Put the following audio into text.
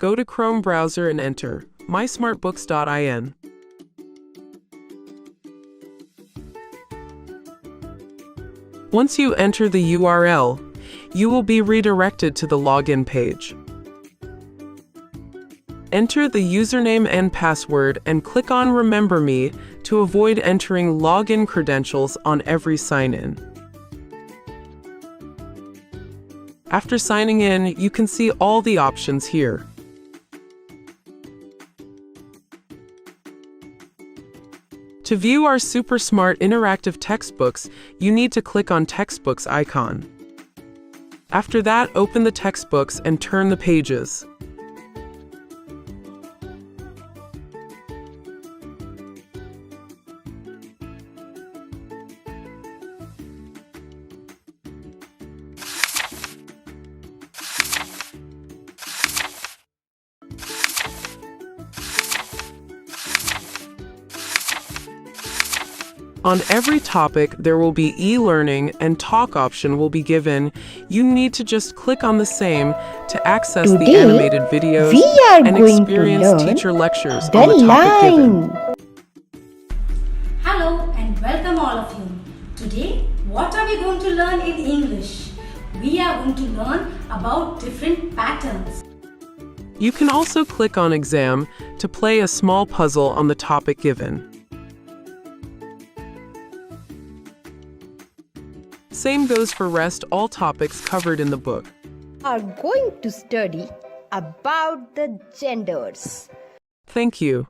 Go to Chrome browser and enter mysmartbooks.in. Once you enter the URL, you will be redirected to the login page. Enter the username and password and click on Remember Me to avoid entering login credentials on every sign-in. After signing in, you can see all the options here. To view our super smart interactive textbooks, you need to click on Textbooks icon. After that, open the textbooks and turn the pages. On every topic, there will be e-learning and talk option will be given. You need to just click on the same to access the animated videos and experience teacher lectures on the topic given. Hello and welcome all of you. Today, what are we going to learn in English? We are going to learn about different patterns. You can also click on Exam to play a small puzzle on the topic given. Same goes for rest all topics covered in the book. Are going to study about the genders. Thank you.